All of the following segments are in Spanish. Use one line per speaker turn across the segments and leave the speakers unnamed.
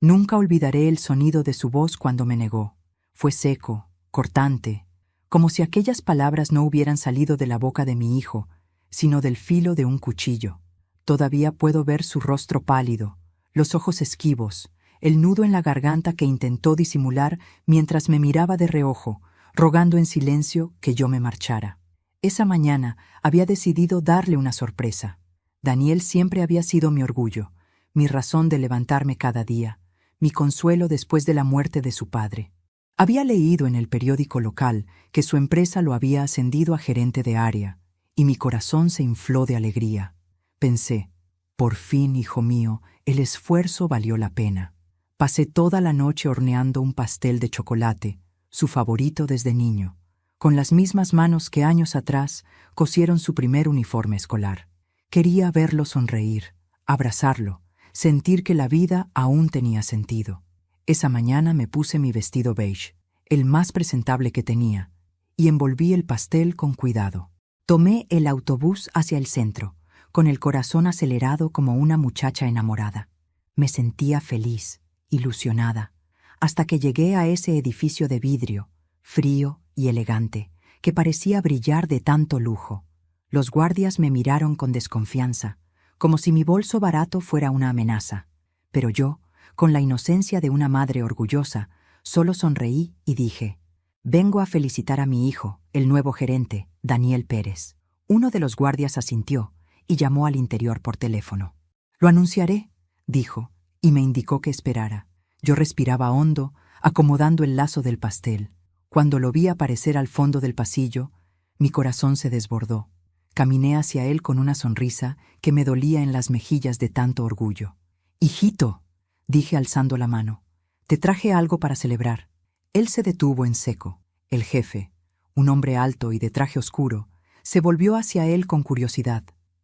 Nunca olvidaré el sonido de su voz cuando me negó. Fue seco, cortante, como si aquellas palabras no hubieran salido de la boca de mi hijo, sino del filo de un cuchillo. Todavía puedo ver su rostro pálido, los ojos esquivos, el nudo en la garganta que intentó disimular mientras me miraba de reojo, rogando en silencio que yo me marchara. Esa mañana había decidido darle una sorpresa. Daniel siempre había sido mi orgullo, mi razón de levantarme cada día, mi consuelo después de la muerte de su padre. Había leído en el periódico local que su empresa lo había ascendido a gerente de área, y mi corazón se infló de alegría. Pensé, por fin, hijo mío, el esfuerzo valió la pena. Pasé toda la noche horneando un pastel de chocolate, su favorito desde niño, con las mismas manos que años atrás cosieron su primer uniforme escolar. Quería verlo sonreír, abrazarlo, sentir que la vida aún tenía sentido. Esa mañana me puse mi vestido beige, el más presentable que tenía, y envolví el pastel con cuidado. Tomé el autobús hacia el centro, con el corazón acelerado como una muchacha enamorada. Me sentía feliz, ilusionada, hasta que llegué a ese edificio de vidrio, frío y elegante, que parecía brillar de tanto lujo. Los guardias me miraron con desconfianza, como si mi bolso barato fuera una amenaza. Pero yo, con la inocencia de una madre orgullosa, solo sonreí y dije: «Vengo a felicitar a mi hijo, el nuevo gerente, Daniel Pérez». Uno de los guardias asintió y llamó al interior por teléfono. «Lo anunciaré», dijo, y me indicó que esperara. Yo respiraba hondo, acomodando el lazo del pastel. Cuando lo vi aparecer al fondo del pasillo, mi corazón se desbordó. Caminé hacia él con una sonrisa que me dolía en las mejillas de tanto orgullo. «Hijito», dije alzando la mano, «te traje algo para celebrar». Él se detuvo en seco. El jefe, un hombre alto y de traje oscuro, se volvió hacia él con curiosidad.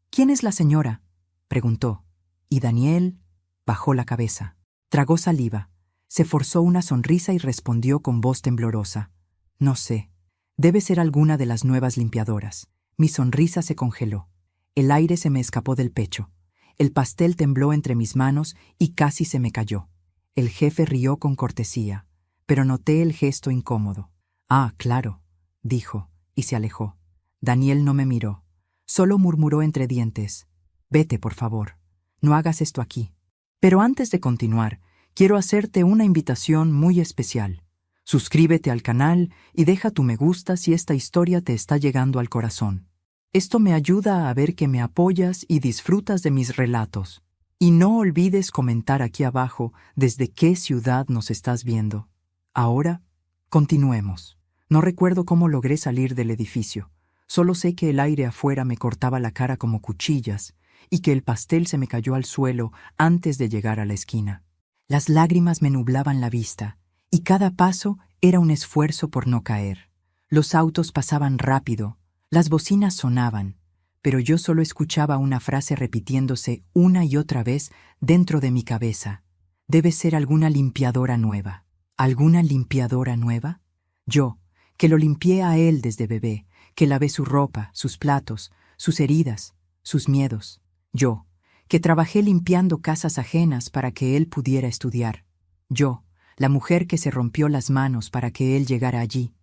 «¿Quién es la señora?», preguntó, y Daniel bajó la cabeza. Tragó saliva, se forzó una sonrisa y respondió con voz temblorosa: «No sé, debe ser alguna de las nuevas limpiadoras». Mi sonrisa se congeló. El aire se me escapó del pecho. El pastel tembló entre mis manos y casi se me cayó. El jefe rió con cortesía, pero noté el gesto incómodo. «Ah, claro», dijo, y se alejó. Daniel no me miró. Solo murmuró entre dientes: «Vete, por favor. No hagas esto aquí». Pero antes de continuar, quiero hacerte una invitación muy especial. Suscríbete al canal y deja tu me gusta si esta historia te está llegando al corazón. Esto me ayuda a ver que me apoyas y disfrutas de mis relatos. Y no olvides comentar aquí abajo desde qué ciudad nos estás viendo. Ahora, continuemos. No recuerdo cómo logré salir del edificio. Solo sé que el aire afuera me cortaba la cara como cuchillas y que el pastel se me cayó al suelo antes de llegar a la esquina. Las lágrimas me nublaban la vista, y cada paso era un esfuerzo por no caer. Los autos pasaban rápido, las bocinas sonaban, pero yo solo escuchaba una frase repitiéndose una y otra vez dentro de mi cabeza. «Debe ser alguna limpiadora nueva». ¿Alguna limpiadora nueva? Yo, que lo limpié a él desde bebé, que lavé su ropa, sus platos, sus heridas, sus miedos. Yo, que trabajé limpiando casas ajenas para que él pudiera estudiar. Yo, la mujer que se rompió las manos para que él llegara allí.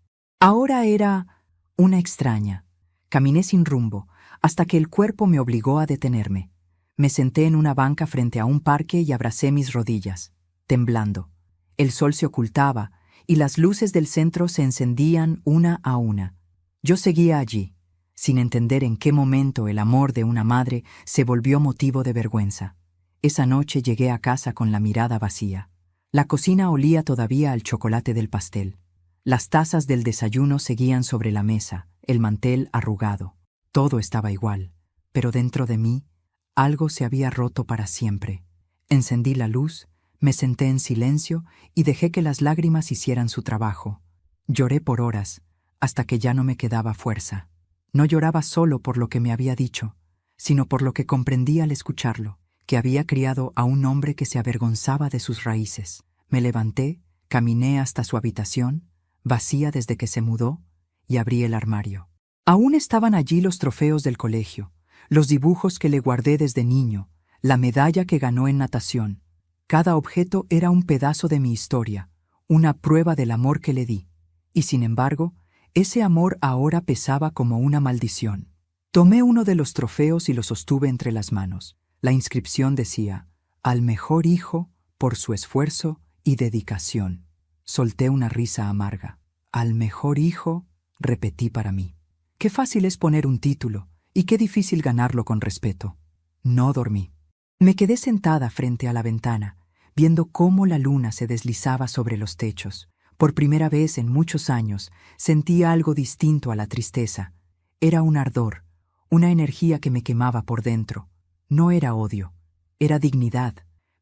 Ahora era una extraña. Caminé sin rumbo, hasta que el cuerpo me obligó a detenerme. Me senté en una banca frente a un parque y abracé mis rodillas, temblando. El sol se ocultaba, y las luces del centro se encendían una a una. Yo seguía allí, sin entender en qué momento el amor de una madre se volvió motivo de vergüenza. Esa noche llegué a casa con la mirada vacía. La cocina olía todavía al chocolate del pastel. Las tazas del desayuno seguían sobre la mesa, el mantel arrugado. Todo estaba igual, pero dentro de mí algo se había roto para siempre. Encendí la luz, me senté en silencio y dejé que las lágrimas hicieran su trabajo. Lloré por horas, hasta que ya no me quedaba fuerza. No lloraba solo por lo que me había dicho, sino por lo que comprendí al escucharlo, que había criado a un hombre que se avergonzaba de sus raíces. Me levanté, caminé hasta su habitación, vacía desde que se mudó, y abrí el armario. Aún estaban allí los trofeos del colegio, los dibujos que le guardé desde niño, la medalla que ganó en natación. Cada objeto era un pedazo de mi historia, una prueba del amor que le di. Y sin embargo, ese amor ahora pesaba como una maldición. Tomé uno de los trofeos y lo sostuve entre las manos. La inscripción decía, «Al mejor hijo por su esfuerzo y dedicación». Solté una risa amarga. «Al mejor hijo», repetí para mí. Qué fácil es poner un título, y qué difícil ganarlo con respeto. No dormí. Me quedé sentada frente a la ventana, viendo cómo la luna se deslizaba sobre los techos. Por primera vez en muchos años, sentía algo distinto a la tristeza. Era un ardor, una energía que me quemaba por dentro. No era odio, era dignidad.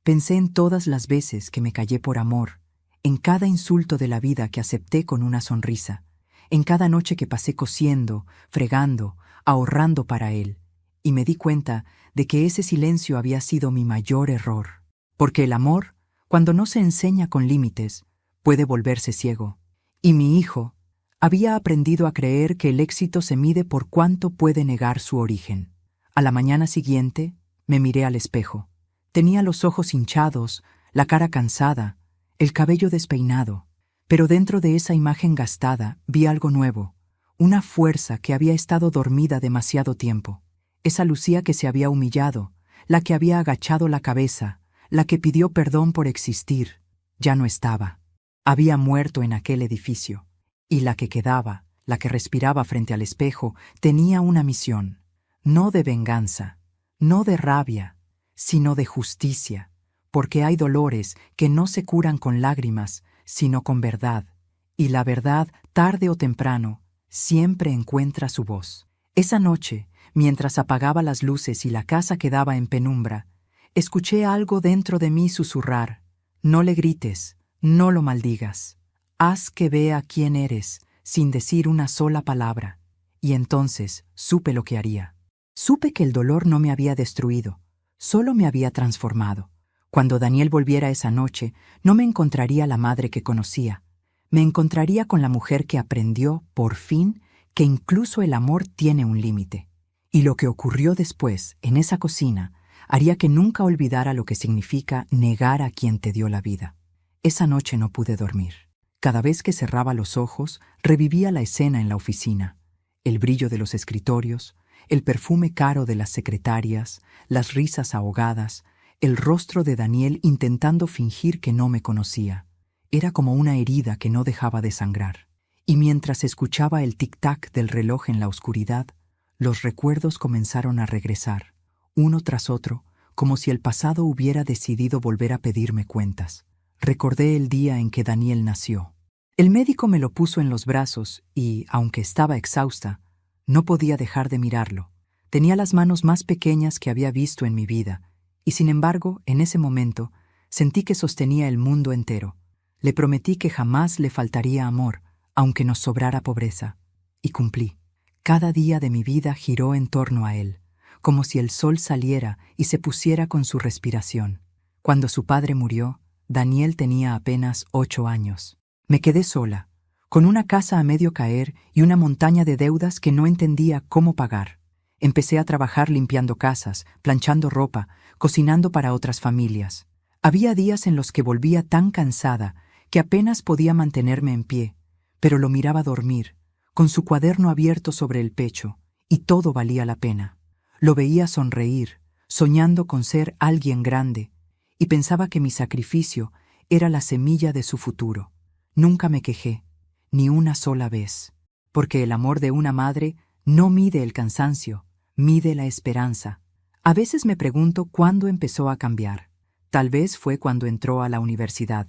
Pensé en todas las veces que me callé por amor, en cada insulto de la vida que acepté con una sonrisa, en cada noche que pasé cosiendo, fregando, ahorrando para él, y me di cuenta de que ese silencio había sido mi mayor error. Porque el amor, cuando no se enseña con límites, puede volverse ciego. Y mi hijo había aprendido a creer que el éxito se mide por cuánto puede negar su origen. A la mañana siguiente, me miré al espejo. Tenía los ojos hinchados, la cara cansada, el cabello despeinado, pero dentro de esa imagen gastada vi algo nuevo, una fuerza que había estado dormida demasiado tiempo. Esa Lucía que se había humillado, la que había agachado la cabeza, la que pidió perdón por existir, ya no estaba. Había muerto en aquel edificio, y la que quedaba, la que respiraba frente al espejo, tenía una misión, no de venganza, no de rabia, sino de justicia, porque hay dolores que no se curan con lágrimas, sino con verdad, y la verdad, tarde o temprano, siempre encuentra su voz. Esa noche, mientras apagaba las luces y la casa quedaba en penumbra, escuché algo dentro de mí susurrar, «No le grites, no lo maldigas, haz que vea quién eres, sin decir una sola palabra». Y entonces supe lo que haría. Supe que el dolor no me había destruido, solo me había transformado. Cuando Daniel volviera esa noche, no me encontraría la madre que conocía. Me encontraría con la mujer que aprendió, por fin, que incluso el amor tiene un límite. Y lo que ocurrió después, en esa cocina, haría que nunca olvidara lo que significa negar a quien te dio la vida. Esa noche no pude dormir. Cada vez que cerraba los ojos, revivía la escena en la oficina. El brillo de los escritorios, el perfume caro de las secretarias, las risas ahogadas, el rostro de Daniel intentando fingir que no me conocía. Era como una herida que no dejaba de sangrar. Y mientras escuchaba el tic-tac del reloj en la oscuridad, los recuerdos comenzaron a regresar, uno tras otro, como si el pasado hubiera decidido volver a pedirme cuentas. Recordé el día en que Daniel nació. El médico me lo puso en los brazos y, aunque estaba exhausta, no podía dejar de mirarlo. Tenía las manos más pequeñas que había visto en mi vida, y sin embargo, en ese momento, sentí que sostenía el mundo entero. Le prometí que jamás le faltaría amor, aunque nos sobrara pobreza, y cumplí. Cada día de mi vida giró en torno a él, como si el sol saliera y se pusiera con su respiración. Cuando su padre murió, Daniel tenía apenas 8 años. Me quedé sola, con una casa a medio caer y una montaña de deudas que no entendía cómo pagar. Empecé a trabajar limpiando casas, planchando ropa, cocinando para otras familias. Había días en los que volvía tan cansada que apenas podía mantenerme en pie, pero lo miraba dormir, con su cuaderno abierto sobre el pecho, y todo valía la pena. Lo veía sonreír, soñando con ser alguien grande, y pensaba que mi sacrificio era la semilla de su futuro. Nunca me quejé, ni una sola vez, porque el amor de una madre no mide el cansancio, mide la esperanza. A veces me pregunto cuándo empezó a cambiar. Tal vez fue cuando entró a la universidad.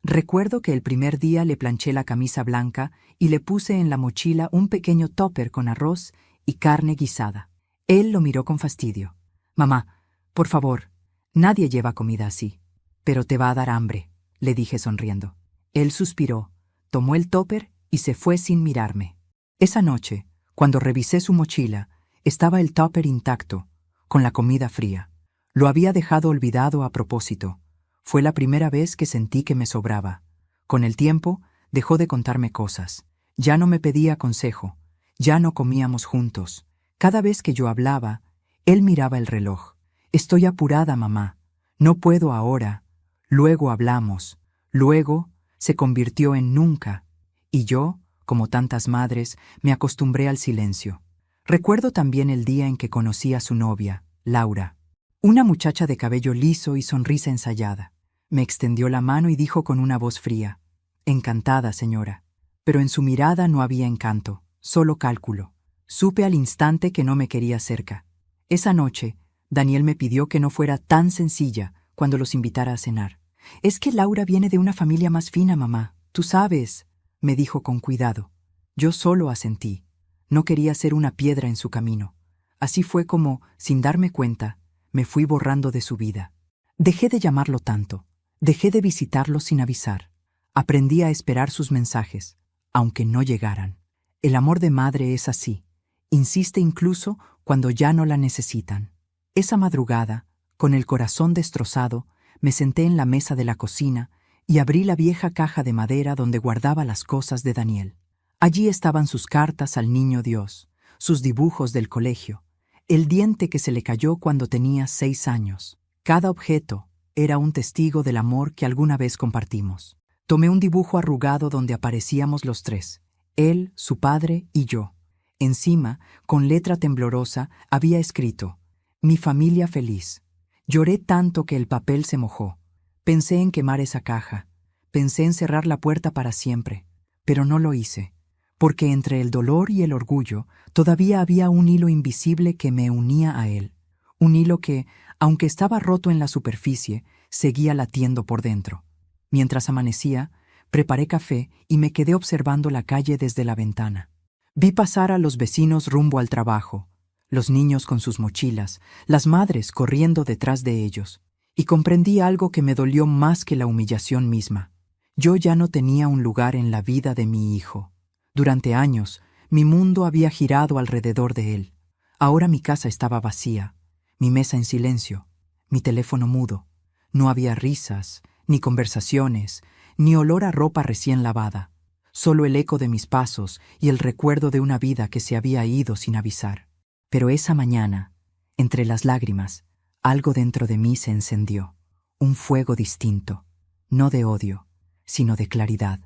Recuerdo que el primer día le planché la camisa blanca y le puse en la mochila un pequeño tupper con arroz y carne guisada. Él lo miró con fastidio. «Mamá, por favor, nadie lleva comida así». «Pero te va a dar hambre», le dije sonriendo. Él suspiró, tomó el tupper y se fue sin mirarme. Esa noche, cuando revisé su mochila, estaba el tupper intacto, con la comida fría. Lo había dejado olvidado a propósito. Fue la primera vez que sentí que me sobraba. Con el tiempo, dejó de contarme cosas. Ya no me pedía consejo. Ya no comíamos juntos. Cada vez que yo hablaba, él miraba el reloj. «Estoy apurada, mamá. No puedo ahora». Luego hablamos, luego se convirtió en nunca, y yo, como tantas madres, me acostumbré al silencio. Recuerdo también el día en que conocí a su novia, Laura, una muchacha de cabello liso y sonrisa ensayada. Me extendió la mano y dijo con una voz fría: «Encantada, señora». Pero en su mirada no había encanto, solo cálculo. Supe al instante que no me quería cerca. Esa noche, Daniel me pidió que no fuera tan sencilla cuando los invitara a cenar. «Es que Laura viene de una familia más fina, mamá. Tú sabes», me dijo con cuidado. Yo solo asentí. No quería ser una piedra en su camino. Así fue como, sin darme cuenta, me fui borrando de su vida. Dejé de llamarlo tanto. Dejé de visitarlo sin avisar. Aprendí a esperar sus mensajes, aunque no llegaran. El amor de madre es así. Insiste incluso cuando ya no la necesitan. Esa madrugada, con el corazón destrozado, me senté en la mesa de la cocina y abrí la vieja caja de madera donde guardaba las cosas de Daniel. Allí estaban sus cartas al niño Dios, sus dibujos del colegio, el diente que se le cayó cuando tenía 6 años. Cada objeto era un testigo del amor que alguna vez compartimos. Tomé un dibujo arrugado donde aparecíamos los tres, él, su padre y yo. Encima, con letra temblorosa, había escrito: «Mi familia feliz». Lloré tanto que el papel se mojó. Pensé en quemar esa caja. Pensé en cerrar la puerta para siempre. Pero no lo hice, porque entre el dolor y el orgullo todavía había un hilo invisible que me unía a él. Un hilo que, aunque estaba roto en la superficie, seguía latiendo por dentro. Mientras amanecía, preparé café y me quedé observando la calle desde la ventana. Vi pasar a los vecinos rumbo al trabajo, los niños con sus mochilas, las madres corriendo detrás de ellos, y comprendí algo que me dolió más que la humillación misma. Yo ya no tenía un lugar en la vida de mi hijo. Durante años, mi mundo había girado alrededor de él. Ahora mi casa estaba vacía, mi mesa en silencio, mi teléfono mudo. No había risas, ni conversaciones, ni olor a ropa recién lavada. Solo el eco de mis pasos y el recuerdo de una vida que se había ido sin avisar. Pero esa mañana, entre las lágrimas, algo dentro de mí se encendió. Un fuego distinto, no de odio, sino de claridad.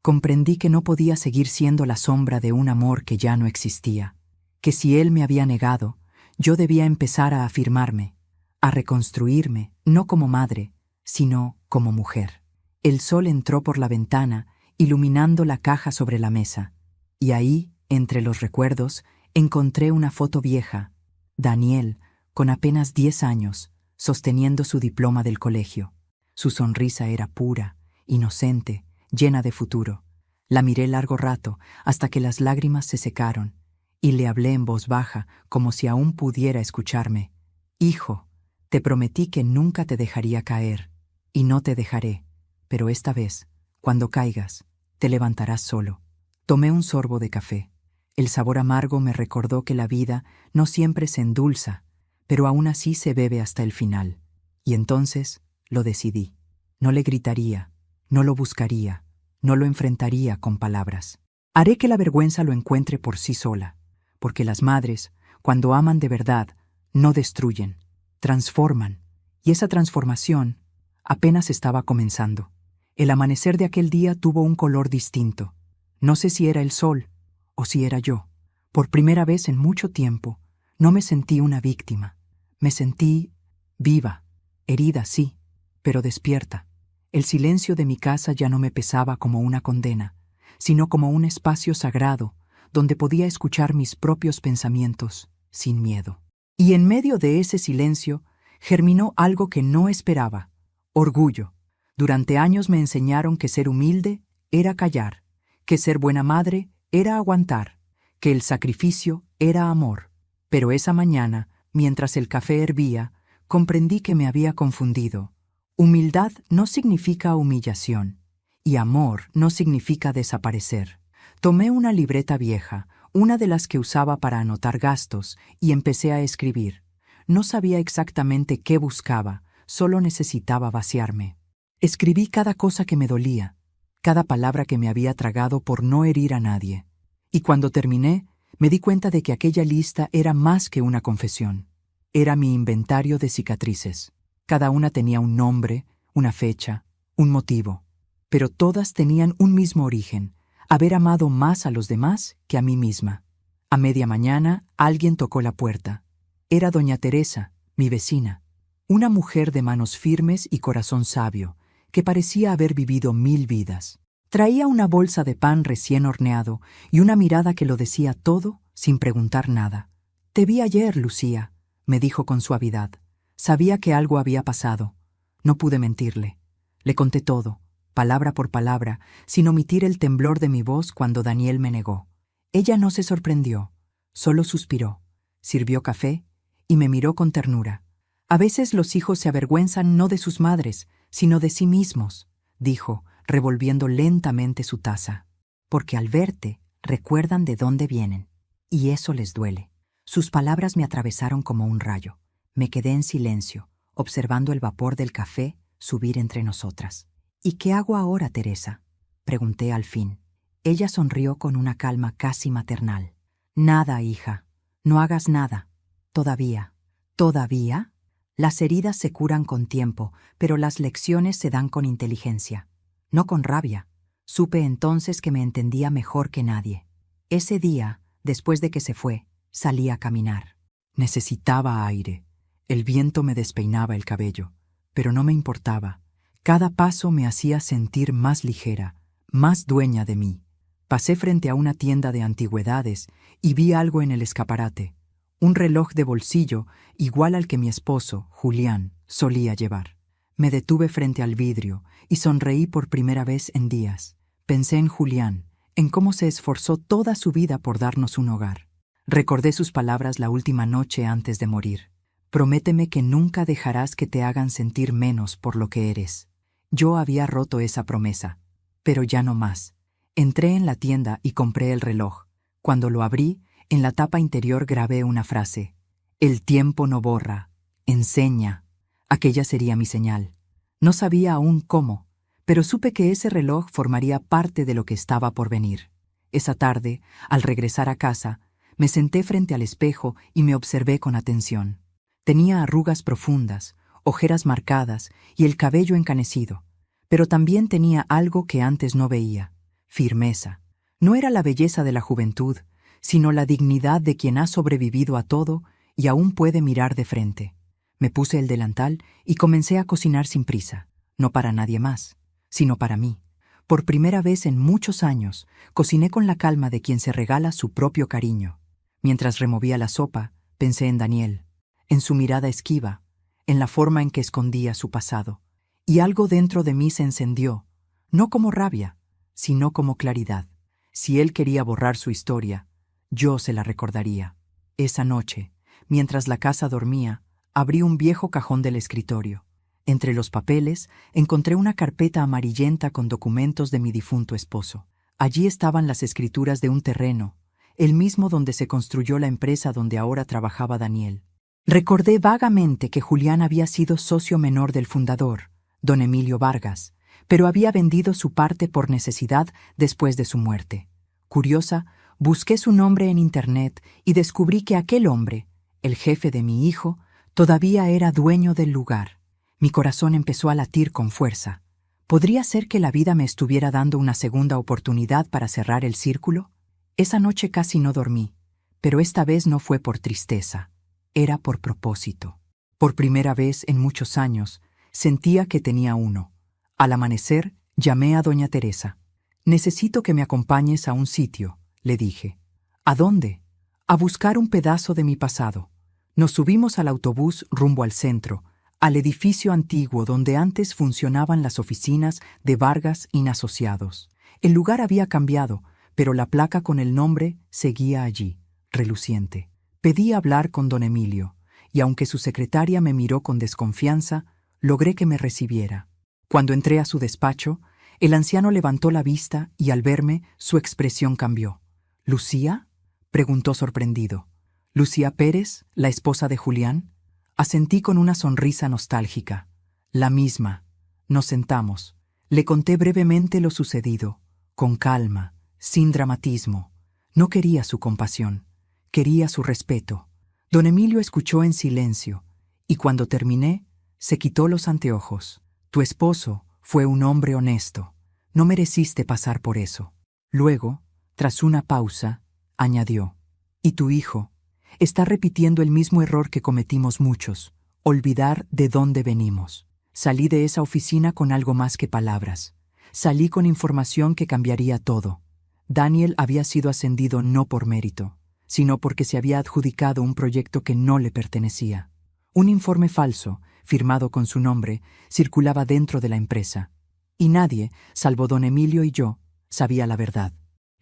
Comprendí que no podía seguir siendo la sombra de un amor que ya no existía, que si él me había negado, yo debía empezar a afirmarme, a reconstruirme, no como madre, sino como mujer. El sol entró por la ventana, iluminando la caja sobre la mesa, y ahí, entre los recuerdos, encontré una foto vieja, Daniel, con apenas 10 años, sosteniendo su diploma del colegio. Su sonrisa era pura, inocente, llena de futuro. La miré largo rato, hasta que las lágrimas se secaron, y le hablé en voz baja, como si aún pudiera escucharme. «Hijo, te prometí que nunca te dejaría caer, y no te dejaré, pero esta vez, cuando caigas, te levantarás solo». Tomé un sorbo de café. El sabor amargo me recordó que la vida no siempre se endulza, pero aún así se bebe hasta el final. Y entonces lo decidí. No le gritaría, no lo buscaría, no lo enfrentaría con palabras. Haré que la vergüenza lo encuentre por sí sola, porque las madres, cuando aman de verdad, no destruyen, transforman, y esa transformación apenas estaba comenzando. El amanecer de aquel día tuvo un color distinto. No sé si era el sol o si era yo. Por primera vez en mucho tiempo, no me sentí una víctima. Me sentí viva, herida, sí, pero despierta. El silencio de mi casa ya no me pesaba como una condena, sino como un espacio sagrado donde podía escuchar mis propios pensamientos sin miedo. Y en medio de ese silencio germinó algo que no esperaba: orgullo. Durante años me enseñaron que ser humilde era callar, que ser buena madre era aguantar, que el sacrificio era amor. Pero esa mañana, mientras el café hervía, comprendí que me había confundido. Humildad no significa humillación, y amor no significa desaparecer. Tomé una libreta vieja, una de las que usaba para anotar gastos, y empecé a escribir. No sabía exactamente qué buscaba, solo necesitaba vaciarme. Escribí cada cosa que me dolía, cada palabra que me había tragado por no herir a nadie. Y cuando terminé, me di cuenta de que aquella lista era más que una confesión. Era mi inventario de cicatrices. Cada una tenía un nombre, una fecha, un motivo. Pero todas tenían un mismo origen: haber amado más a los demás que a mí misma. A media mañana, alguien tocó la puerta. Era doña Teresa, mi vecina, una mujer de manos firmes y corazón sabio, que parecía haber vivido 1000 vidas. Traía una bolsa de pan recién horneado y una mirada que lo decía todo sin preguntar nada. «Te vi ayer, Lucía», me dijo con suavidad. Sabía que algo había pasado. No pude mentirle. Le conté todo, palabra por palabra, sin omitir el temblor de mi voz cuando Daniel me negó. Ella no se sorprendió, solo suspiró, sirvió café y me miró con ternura. «A veces los hijos se avergüenzan no de sus madres, sino de sí mismos», dijo, revolviendo lentamente su taza. «Porque al verte, recuerdan de dónde vienen. Y eso les duele». Sus palabras me atravesaron como un rayo. Me quedé en silencio, observando el vapor del café subir entre nosotras. «¿Y qué hago ahora, Teresa?», pregunté al fin. Ella sonrió con una calma casi maternal. «Nada, hija. No hagas nada. Todavía». «¿Todavía?» Las heridas se curan con tiempo, pero las lecciones se dan con inteligencia, no con rabia. Supe entonces que me entendía mejor que nadie. Ese día, después de que se fue, salí a caminar. Necesitaba aire. El viento me despeinaba el cabello, pero no me importaba. Cada paso me hacía sentir más ligera, más dueña de mí. Pasé frente a una tienda de antigüedades y vi algo en el escaparate. Un reloj de bolsillo igual al que mi esposo, Julián, solía llevar. Me detuve frente al vidrio y sonreí por primera vez en días. Pensé en Julián, en cómo se esforzó toda su vida por darnos un hogar. Recordé sus palabras la última noche antes de morir. «Prométeme que nunca dejarás que te hagan sentir menos por lo que eres». Yo había roto esa promesa, pero ya no más. Entré en la tienda y compré el reloj. Cuando lo abrí, en la tapa interior grabé una frase: «El tiempo no borra, enseña». Aquella sería mi señal. No sabía aún cómo, pero supe que ese reloj formaría parte de lo que estaba por venir. Esa tarde, al regresar a casa, me senté frente al espejo y me observé con atención. Tenía arrugas profundas, ojeras marcadas y el cabello encanecido, pero también tenía algo que antes no veía: firmeza. No era la belleza de la juventud, sino la dignidad de quien ha sobrevivido a todo y aún puede mirar de frente. Me puse el delantal y comencé a cocinar sin prisa, no para nadie más, sino para mí. Por primera vez en muchos años, cociné con la calma de quien se regala su propio cariño. Mientras removía la sopa, pensé en Daniel, en su mirada esquiva, en la forma en que escondía su pasado. Y algo dentro de mí se encendió, no como rabia, sino como claridad. Si él quería borrar su historia, yo se la recordaría. Esa noche, mientras la casa dormía, abrí un viejo cajón del escritorio. Entre los papeles encontré una carpeta amarillenta con documentos de mi difunto esposo. Allí estaban las escrituras de un terreno, el mismo donde se construyó la empresa donde ahora trabajaba Daniel. Recordé vagamente que Julián había sido socio menor del fundador, don Emilio Vargas, pero había vendido su parte por necesidad después de su muerte. Curiosa, busqué su nombre en Internet y descubrí que aquel hombre, el jefe de mi hijo, todavía era dueño del lugar. Mi corazón empezó a latir con fuerza. ¿Podría ser que la vida me estuviera dando una segunda oportunidad para cerrar el círculo? Esa noche casi no dormí, pero esta vez no fue por tristeza, era por propósito. Por primera vez en muchos años, sentía que tenía uno. Al amanecer, llamé a doña Teresa. «Necesito que me acompañes a un sitio», le dije. «¿A dónde?» «A buscar un pedazo de mi pasado». Nos subimos al autobús rumbo al centro, al edificio antiguo donde antes funcionaban las oficinas de Vargas y Asociados. El lugar había cambiado, pero la placa con el nombre seguía allí, reluciente. Pedí hablar con don Emilio, y aunque su secretaria me miró con desconfianza, logré que me recibiera. Cuando entré a su despacho, el anciano levantó la vista y al verme, su expresión cambió. «¿Lucía?», preguntó sorprendido. «¿Lucía Pérez, la esposa de Julián?». Asentí con una sonrisa nostálgica. «La misma». Nos sentamos. Le conté brevemente lo sucedido, con calma, sin dramatismo. No quería su compasión, quería su respeto. Don Emilio escuchó en silencio, y cuando terminé, se quitó los anteojos. Tu esposo fue un hombre honesto. No mereciste pasar por eso. Luego, tras una pausa, añadió: y tu hijo está repitiendo el mismo error que cometimos muchos: olvidar de dónde venimos. Salí de esa oficina con algo más que palabras. Salí con información que cambiaría todo. Daniel había sido ascendido no por mérito, sino porque se había adjudicado un proyecto que no le pertenecía. Un informe falso, firmado con su nombre, circulaba dentro de la empresa, y nadie, salvo don Emilio y yo, sabía la verdad.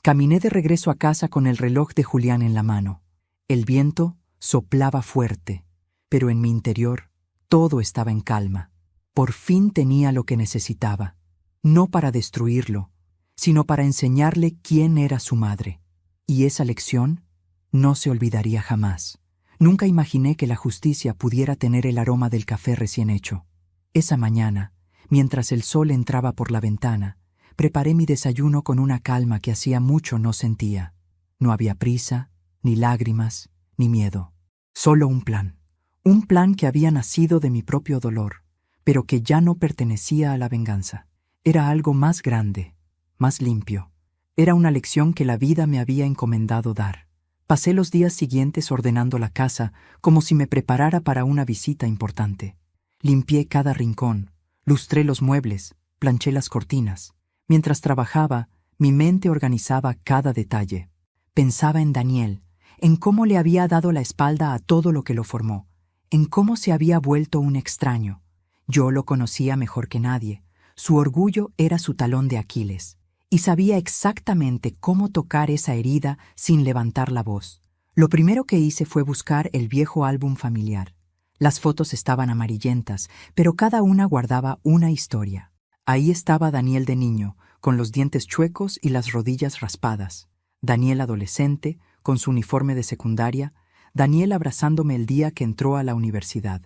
Caminé de regreso a casa con el reloj de Julián en la mano. El viento soplaba fuerte, pero en mi interior todo estaba en calma. Por fin tenía lo que necesitaba, no para destruirlo, sino para enseñarle quién era su madre. Y esa lección no se olvidaría jamás. Nunca imaginé que la justicia pudiera tener el aroma del café recién hecho. Esa mañana, mientras el sol entraba por la ventana, preparé mi desayuno con una calma que hacía mucho no sentía. No había prisa, ni lágrimas, ni miedo. Solo un plan. Un plan que había nacido de mi propio dolor, pero que ya no pertenecía a la venganza. Era algo más grande, más limpio. Era una lección que la vida me había encomendado dar. Pasé los días siguientes ordenando la casa como si me preparara para una visita importante. Limpié cada rincón, lustré los muebles, planché las cortinas. Mientras trabajaba, mi mente organizaba cada detalle. Pensaba en Daniel, en cómo le había dado la espalda a todo lo que lo formó, en cómo se había vuelto un extraño. Yo lo conocía mejor que nadie. Su orgullo era su talón de Aquiles, y sabía exactamente cómo tocar esa herida sin levantar la voz. Lo primero que hice fue buscar el viejo álbum familiar. Las fotos estaban amarillentas, pero cada una guardaba una historia. Ahí estaba Daniel de niño, con los dientes chuecos y las rodillas raspadas. Daniel adolescente, con su uniforme de secundaria. Daniel abrazándome el día que entró a la universidad.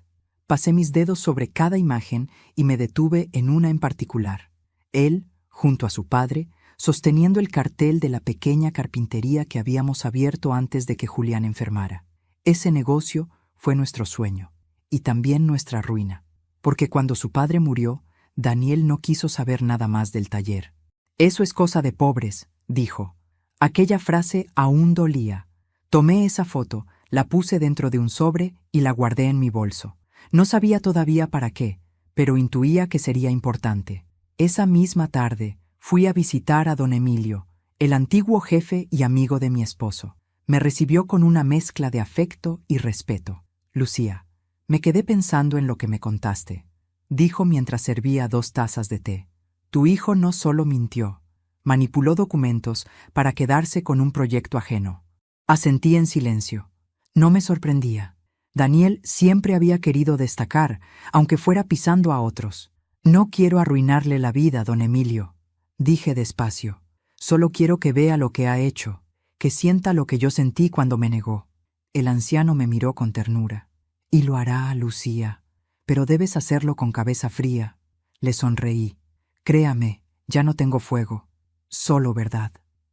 Pasé mis dedos sobre cada imagen y me detuve en una en particular. Él, junto a su padre, sosteniendo el cartel de la pequeña carpintería que habíamos abierto antes de que Julián enfermara. Ese negocio fue nuestro sueño, y también nuestra ruina, porque cuando su padre murió, Daniel no quiso saber nada más del taller. «Eso es cosa de pobres», dijo. Aquella frase aún dolía. Tomé esa foto, la puse dentro de un sobre y la guardé en mi bolso. No sabía todavía para qué, pero intuía que sería importante. Esa misma tarde fui a visitar a don Emilio, el antiguo jefe y amigo de mi esposo. Me recibió con una mezcla de afecto y respeto. «Lucía, me quedé pensando en lo que me contaste», dijo mientras servía 2 tazas de té. «Tu hijo no solo mintió, manipuló documentos para quedarse con un proyecto ajeno». Asentí en silencio. No me sorprendía. Daniel siempre había querido destacar, aunque fuera pisando a otros. «No quiero arruinarle la vida, don Emilio», dije despacio. «Solo quiero que vea lo que ha hecho, que sienta lo que yo sentí cuando me negó». El anciano me miró con ternura. «Y lo hará, Lucía, pero debes hacerlo con cabeza fría». Le sonreí. «Créame, ya no tengo fuego, solo verdad».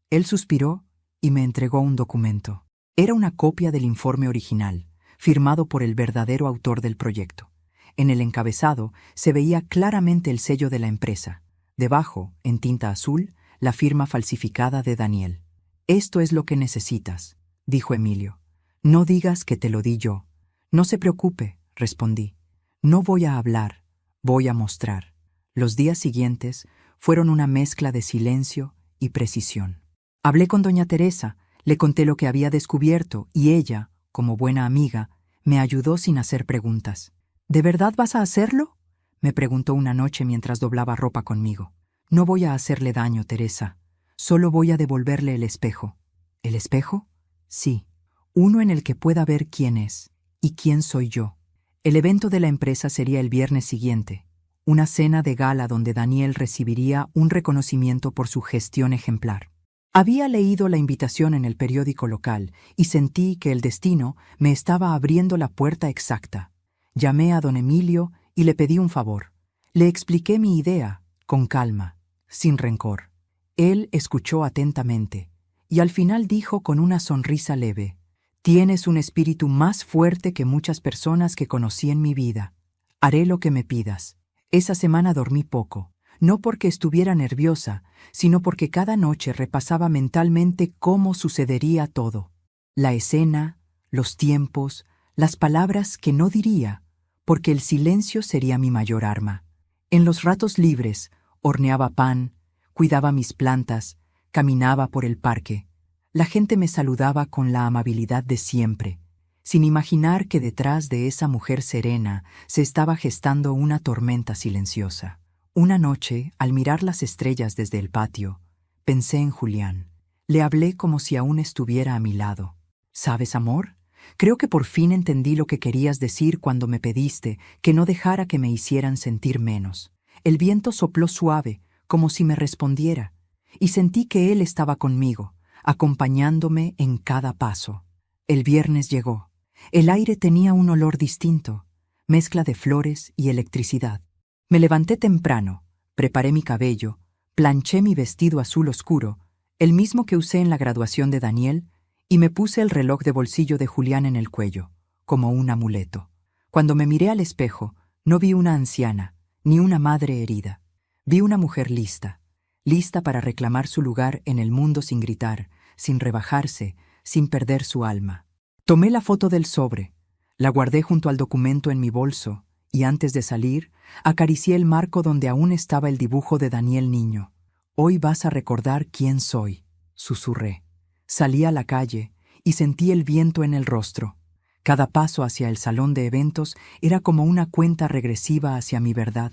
Él suspiró y me entregó un documento. Era una copia del informe original, firmado por el verdadero autor del proyecto. En el encabezado se veía claramente el sello de la empresa. Debajo, en tinta azul, la firma falsificada de Daniel. «Esto es lo que necesitas», dijo Emilio. «No digas que te lo di yo». «No se preocupe», respondí. «No voy a hablar, voy a mostrar». Los días siguientes fueron una mezcla de silencio y precisión. Hablé con doña Teresa, le conté lo que había descubierto y ella, como buena amiga, me ayudó sin hacer preguntas. «¿De verdad vas a hacerlo?», me preguntó una noche mientras doblaba ropa conmigo. «No voy a hacerle daño, Teresa. Solo voy a devolverle el espejo». «¿El espejo?». «Sí, uno en el que pueda ver quién es y quién soy yo». El evento de la empresa sería el viernes siguiente, una cena de gala donde Daniel recibiría un reconocimiento por su gestión ejemplar. Había leído la invitación en el periódico local y sentí que el destino me estaba abriendo la puerta exacta. Llamé a don Emilio y le pedí un favor. Le expliqué mi idea, con calma, sin rencor. Él escuchó atentamente y al final dijo con una sonrisa leve: «Tienes un espíritu más fuerte que muchas personas que conocí en mi vida. Haré lo que me pidas». Esa semana dormí poco, no porque estuviera nerviosa, sino porque cada noche repasaba mentalmente cómo sucedería todo. La escena, los tiempos, las palabras que no diría, porque el silencio sería mi mayor arma. En los ratos libres, horneaba pan, cuidaba mis plantas, caminaba por el parque. La gente me saludaba con la amabilidad de siempre, sin imaginar que detrás de esa mujer serena se estaba gestando una tormenta silenciosa. Una noche, al mirar las estrellas desde el patio, pensé en Julián. Le hablé como si aún estuviera a mi lado. ¿Sabes, amor? Creo que por fin entendí lo que querías decir cuando me pediste que no dejara que me hicieran sentir menos. El viento sopló suave, como si me respondiera, y sentí que él estaba conmigo, acompañándome en cada paso. El viernes llegó. El aire tenía un olor distinto, mezcla de flores y electricidad. Me levanté temprano, preparé mi cabello, planché mi vestido azul oscuro, el mismo que usé en la graduación de Daniel, y me puse el reloj de bolsillo de Julián en el cuello, como un amuleto. Cuando me miré al espejo, no vi una anciana, ni una madre herida. Vi una mujer lista, lista para reclamar su lugar en el mundo sin gritar, sin rebajarse, sin perder su alma. Tomé la foto del sobre, la guardé junto al documento en mi bolso, y antes de salir, acaricié el marco donde aún estaba el dibujo de Daniel niño. «Hoy vas a recordar quién soy», susurré. Salí a la calle y sentí el viento en el rostro. Cada paso hacia el salón de eventos era como una cuenta regresiva hacia mi verdad.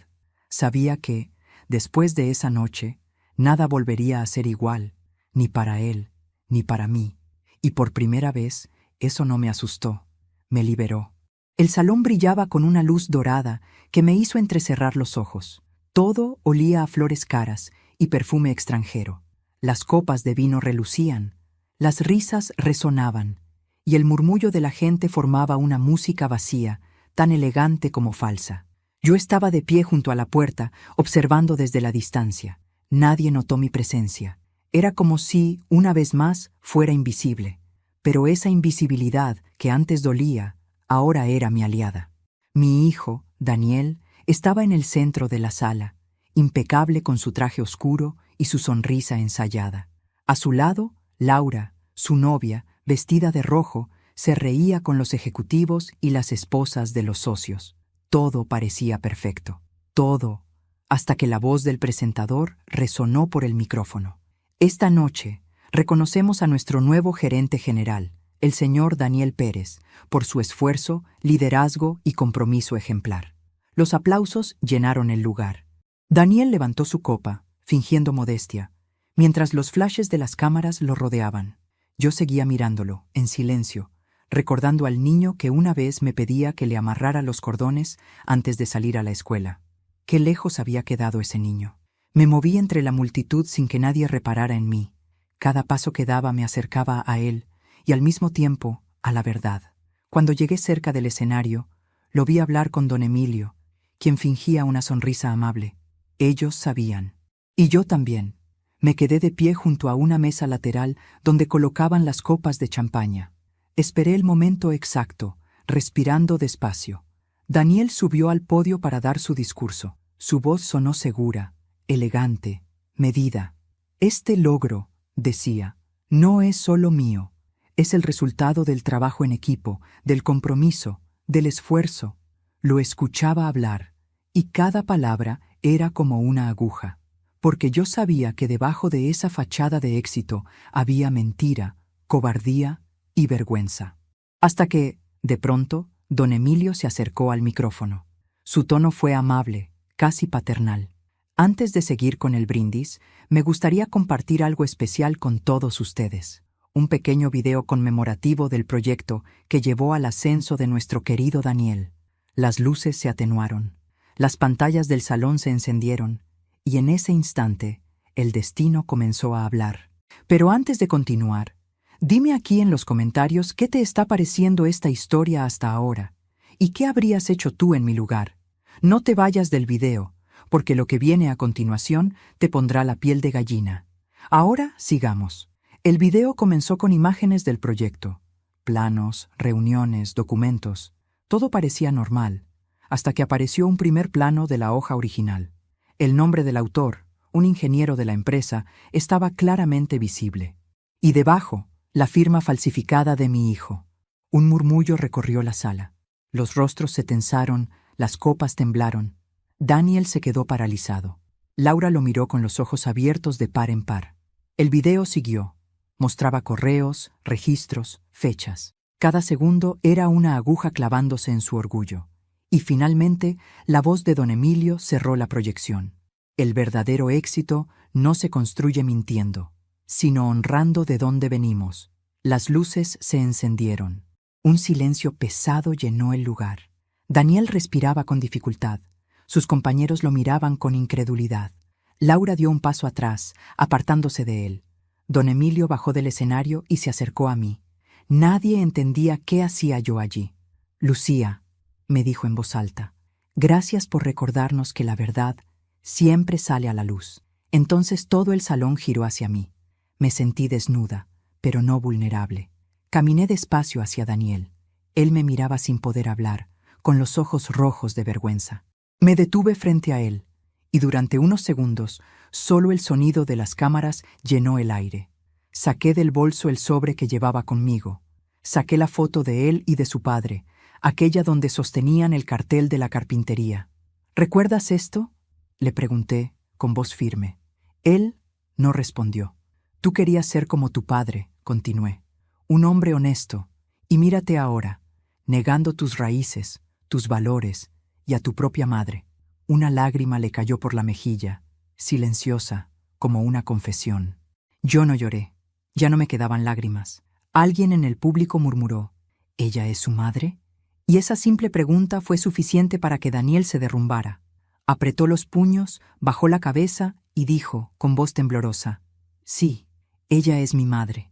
Sabía que, después de esa noche, nada volvería a ser igual, ni para él, ni para mí. Y por primera vez, eso no me asustó, me liberó. El salón brillaba con una luz dorada que me hizo entrecerrar los ojos. Todo olía a flores caras y perfume extranjero. Las copas de vino relucían, las risas resonaban, y el murmullo de la gente formaba una música vacía, tan elegante como falsa. Yo estaba de pie junto a la puerta, observando desde la distancia. Nadie notó mi presencia. Era como si, una vez más, fuera invisible. Pero esa invisibilidad, que antes dolía, ahora era mi aliada. Mi hijo, Daniel, estaba en el centro de la sala, impecable con su traje oscuro y su sonrisa ensayada. A su lado, Laura, su novia, vestida de rojo, se reía con los ejecutivos y las esposas de los socios. Todo parecía perfecto. Todo, hasta que la voz del presentador resonó por el micrófono. Esta noche, reconocemos a nuestro nuevo gerente general, el señor Daniel Pérez, por su esfuerzo, liderazgo y compromiso ejemplar. Los aplausos llenaron el lugar. Daniel levantó su copa, fingiendo modestia, mientras los flashes de las cámaras lo rodeaban. Yo seguía mirándolo, en silencio, recordando al niño que una vez me pedía que le amarrara los cordones antes de salir a la escuela. Qué lejos había quedado ese niño. Me moví entre la multitud sin que nadie reparara en mí. Cada paso que daba me acercaba a él y al mismo tiempo a la verdad. Cuando llegué cerca del escenario, lo vi hablar con don Emilio, quien fingía una sonrisa amable. Ellos sabían. Y yo también. Me quedé de pie junto a una mesa lateral donde colocaban las copas de champaña. Esperé el momento exacto, respirando despacio. Daniel subió al podio para dar su discurso. Su voz sonó segura, elegante, medida. Este logro, decía, no es solo mío. Es el resultado del trabajo en equipo, del compromiso, del esfuerzo. Lo escuchaba hablar, y cada palabra era como una aguja, porque yo sabía que debajo de esa fachada de éxito había mentira, cobardía y vergüenza. Hasta que, de pronto, don Emilio se acercó al micrófono. Su tono fue amable, casi paternal. Antes de seguir con el brindis, me gustaría compartir algo especial con todos ustedes. Un pequeño video conmemorativo del proyecto que llevó al ascenso de nuestro querido Daniel. Las luces se atenuaron, las pantallas del salón se encendieron, y en ese instante, el destino comenzó a hablar. Pero antes de continuar, dime aquí en los comentarios qué te está pareciendo esta historia hasta ahora, y qué habrías hecho tú en mi lugar. No te vayas del video, porque lo que viene a continuación te pondrá la piel de gallina. Ahora sigamos. El video comenzó con imágenes del proyecto. Planos, reuniones, documentos. Todo parecía normal. hasta que apareció un primer plano de la hoja original. El nombre del autor, un ingeniero de la empresa, estaba claramente visible. Y debajo, la firma falsificada de mi hijo. Un murmullo recorrió la sala. Los rostros se tensaron, las copas temblaron. Daniel se quedó paralizado. Laura lo miró con los ojos abiertos de par en par. El video siguió. Mostraba correos, registros, fechas. Cada segundo era una aguja clavándose en su orgullo. Y finalmente, la voz de don Emilio cerró la proyección. El verdadero éxito no se construye mintiendo, sino honrando de dónde venimos. Las luces se encendieron. Un silencio pesado llenó el lugar. Daniel respiraba con dificultad. Sus compañeros lo miraban con incredulidad. Laura dio un paso atrás, apartándose de él. Don Emilio bajó del escenario y se acercó a mí. Nadie entendía qué hacía yo allí. «Lucía», me dijo en voz alta, «gracias por recordarnos que la verdad siempre sale a la luz». Entonces todo el salón giró hacia mí. Me sentí desnuda, pero no vulnerable. Caminé despacio hacia Daniel. Él me miraba sin poder hablar, con los ojos rojos de vergüenza. Me detuve frente a él, y durante unos segundos, solo el sonido de las cámaras llenó el aire. Saqué del bolso el sobre que llevaba conmigo. Saqué la foto de él y de su padre, aquella donde sostenían el cartel de la carpintería. «¿Recuerdas esto?», le pregunté, con voz firme. Él no respondió. «Tú querías ser como tu padre», continué. «Un hombre honesto, y mírate ahora, negando tus raíces, tus valores y a tu propia madre». Una lágrima le cayó por la mejilla, silenciosa, como una confesión. Yo no lloré. Ya no me quedaban lágrimas. Alguien en el público murmuró, «¿Ella es su madre?». Y esa simple pregunta fue suficiente para que Daniel se derrumbara. Apretó los puños, bajó la cabeza y dijo, con voz temblorosa, «Sí, ella es mi madre,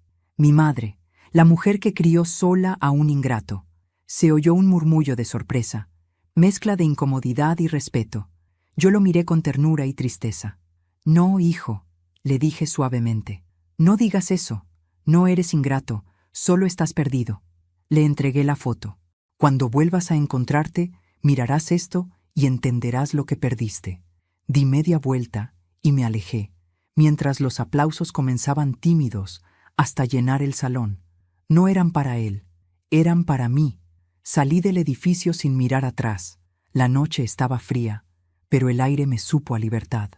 la mujer que crió sola a un ingrato». Se oyó un murmullo de sorpresa, mezcla de incomodidad y respeto. Yo lo miré con ternura y tristeza. «No, hijo», le dije suavemente. «No digas eso. No eres ingrato, solo estás perdido». Le entregué la foto. «Cuando vuelvas a encontrarte, mirarás esto y entenderás lo que perdiste». Di media vuelta y me alejé, mientras los aplausos comenzaban tímidos hasta llenar el salón. No eran para él, eran para mí. Salí del edificio sin mirar atrás. La noche estaba fría, pero el aire me supo a libertad.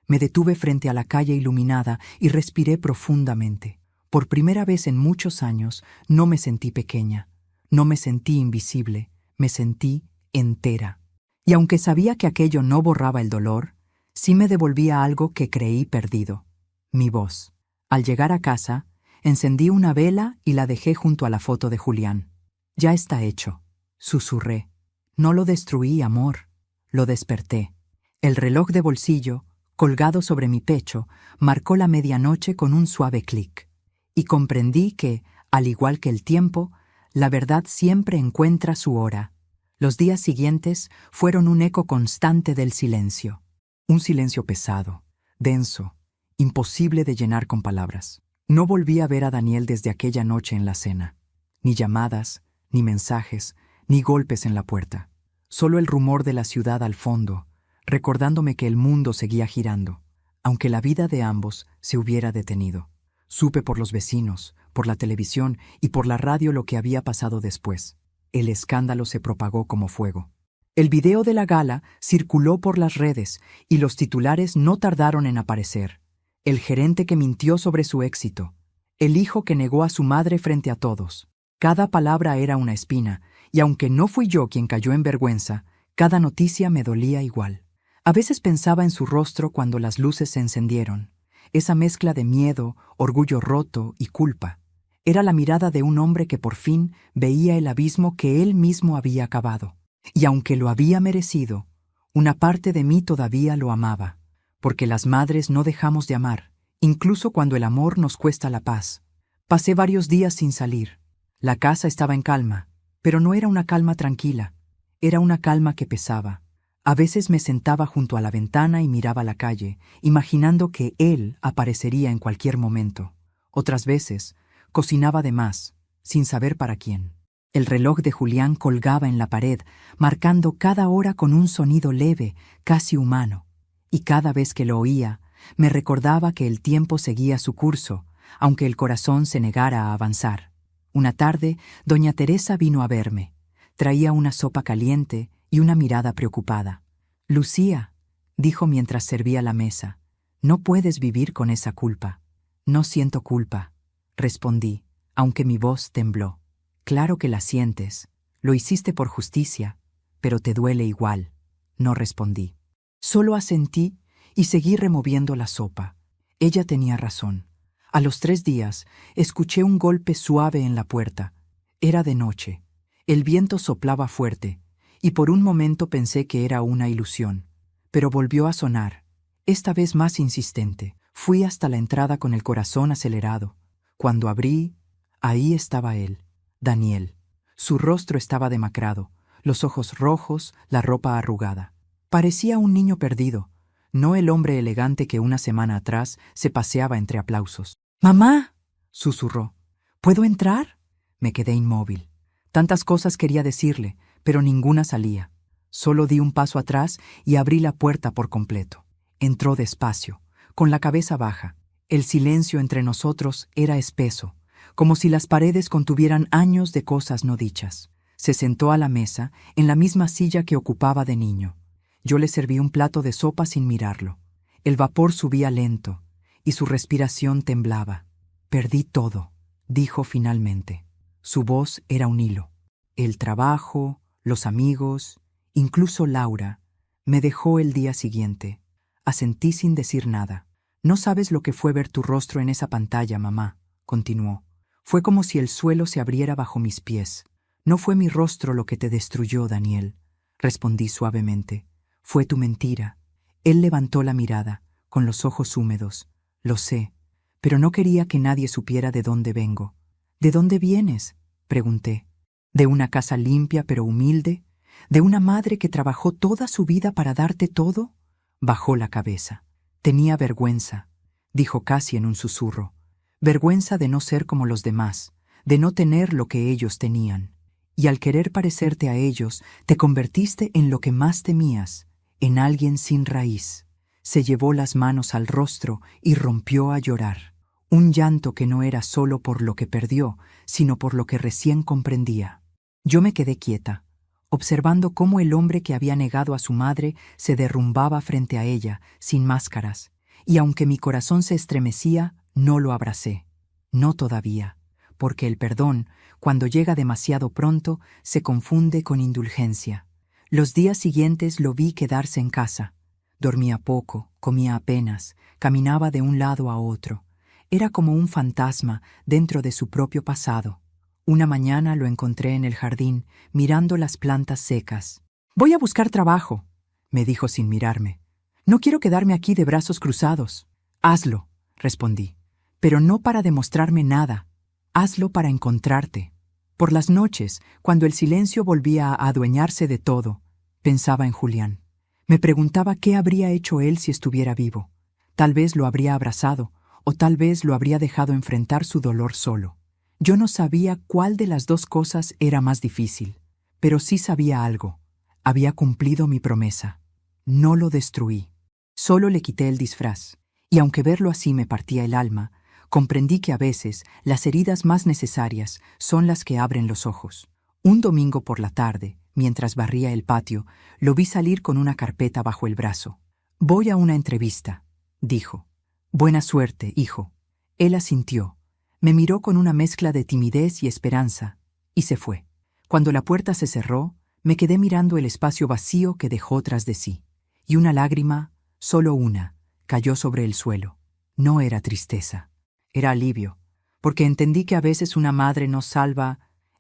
Me detuve frente a la calle iluminada y respiré profundamente. Por primera vez en muchos años no me sentí pequeña, no me sentí invisible, me sentí entera. Y aunque sabía que aquello no borraba el dolor, sí me devolvía algo que creí perdido: mi voz. Al llegar a casa, encendí una vela y la dejé junto a la foto de Julián. «Ya está hecho», susurré. «No lo destruí, amor, lo desperté». El reloj de bolsillo, colgado sobre mi pecho, marcó la medianoche con un suave clic. Y comprendí que, al igual que el tiempo, la verdad siempre encuentra su hora. Los días siguientes fueron un eco constante del silencio. Un silencio pesado, denso, imposible de llenar con palabras. No volví a ver a Daniel desde aquella noche en la cena. Ni llamadas, ni mensajes, ni golpes en la puerta. Solo el rumor de la ciudad al fondo, recordándome que el mundo seguía girando, aunque la vida de ambos se hubiera detenido. Supe por los vecinos, por la televisión y por la radio lo que había pasado después. El escándalo se propagó como fuego. El video de la gala circuló por las redes y los titulares no tardaron en aparecer. El gerente que mintió sobre su éxito. El hijo que negó a su madre frente a todos. Cada palabra era una espina, y aunque no fui yo quien cayó en vergüenza, cada noticia me dolía igual. A veces pensaba en su rostro cuando las luces se encendieron. Esa mezcla de miedo, orgullo roto y culpa. Era la mirada de un hombre que por fin veía el abismo que él mismo había cavado. Y aunque lo había merecido, una parte de mí todavía lo amaba. Porque las madres no dejamos de amar, incluso cuando el amor nos cuesta la paz. Pasé varios días sin salir. La casa estaba en calma, pero no era una calma tranquila. Era una calma que pesaba. A veces me sentaba junto a la ventana y miraba la calle, imaginando que él aparecería en cualquier momento. Otras veces, cocinaba de más, sin saber para quién. El reloj de Julián colgaba en la pared, marcando cada hora con un sonido leve, casi humano, y cada vez que lo oía, me recordaba que el tiempo seguía su curso, aunque el corazón se negara a avanzar. Una tarde, doña Teresa vino a verme. Traía una sopa caliente y una mirada preocupada. «Lucía», dijo mientras servía la mesa, «no puedes vivir con esa culpa». «No siento culpa», respondí, aunque mi voz tembló. «Claro que la sientes. Lo hiciste por justicia, pero te duele igual», no respondí. Solo asentí y seguí removiendo la sopa. Ella tenía razón. A los 3 días, escuché un golpe suave en la puerta. Era de noche. El viento soplaba fuerte, y por un momento pensé que era una ilusión. Pero volvió a sonar, esta vez más insistente. Fui hasta la entrada con el corazón acelerado. Cuando abrí, ahí estaba él, Daniel. Su rostro estaba demacrado, los ojos rojos, la ropa arrugada. Parecía un niño perdido, no el hombre elegante que una semana atrás se paseaba entre aplausos. «¡Mamá!», susurró. «¿Puedo entrar?». Me quedé inmóvil. Tantas cosas quería decirle, pero ninguna salía. Solo di un paso atrás y abrí la puerta por completo. Entró despacio, con la cabeza baja. El silencio entre nosotros era espeso, como si las paredes contuvieran años de cosas no dichas. Se sentó a la mesa, en la misma silla que ocupaba de niño. Yo le serví un plato de sopa sin mirarlo. El vapor subía lento, y su respiración temblaba. «Perdí todo», dijo finalmente. Su voz era un hilo. El trabajo, los amigos, incluso Laura, me dejó el día siguiente. Asentí sin decir nada. «No sabes lo que fue ver tu rostro en esa pantalla, mamá», continuó. «Fue como si el suelo se abriera bajo mis pies». «No fue mi rostro lo que te destruyó, Daniel», respondí suavemente. «Fue tu mentira». Él levantó la mirada, con los ojos húmedos. «Lo sé, pero no quería que nadie supiera de dónde vengo». «¿De dónde vienes?», pregunté. «¿De una casa limpia pero humilde? ¿De una madre que trabajó toda su vida para darte todo?». Bajó la cabeza. «Tenía vergüenza», dijo casi en un susurro. «Vergüenza de no ser como los demás, de no tener lo que ellos tenían. Y al querer parecerte a ellos, te convertiste en lo que más temías, en alguien sin raíz». Se llevó las manos al rostro y rompió a llorar. Un llanto que no era solo por lo que perdió, sino por lo que recién comprendía. Yo me quedé quieta, observando cómo el hombre que había negado a su madre se derrumbaba frente a ella, sin máscaras, y aunque mi corazón se estremecía, no lo abracé. No todavía, porque el perdón, cuando llega demasiado pronto, se confunde con indulgencia. Los días siguientes lo vi quedarse en casa. Dormía poco, comía apenas, caminaba de un lado a otro. Era como un fantasma dentro de su propio pasado. Una mañana lo encontré en el jardín, mirando las plantas secas. «Voy a buscar trabajo», me dijo sin mirarme. «No quiero quedarme aquí de brazos cruzados». «Hazlo», respondí, «pero no para demostrarme nada. Hazlo para encontrarte». Por las noches, cuando el silencio volvía a adueñarse de todo, pensaba en Julián. Me preguntaba qué habría hecho él si estuviera vivo. Tal vez lo habría abrazado, o tal vez lo habría dejado enfrentar su dolor solo. Yo no sabía cuál de las dos cosas era más difícil, pero sí sabía algo. Había cumplido mi promesa. No lo destruí. Solo le quité el disfraz, y aunque verlo así me partía el alma, comprendí que a veces las heridas más necesarias son las que abren los ojos. Un domingo por la tarde, mientras barría el patio, lo vi salir con una carpeta bajo el brazo. «Voy a una entrevista», dijo. «Buena suerte, hijo». Él asintió. Me miró con una mezcla de timidez y esperanza, y se fue. Cuando la puerta se cerró, me quedé mirando el espacio vacío que dejó tras de sí, y una lágrima, solo una, cayó sobre el suelo. No era tristeza, era alivio, porque entendí que a veces una madre no salva,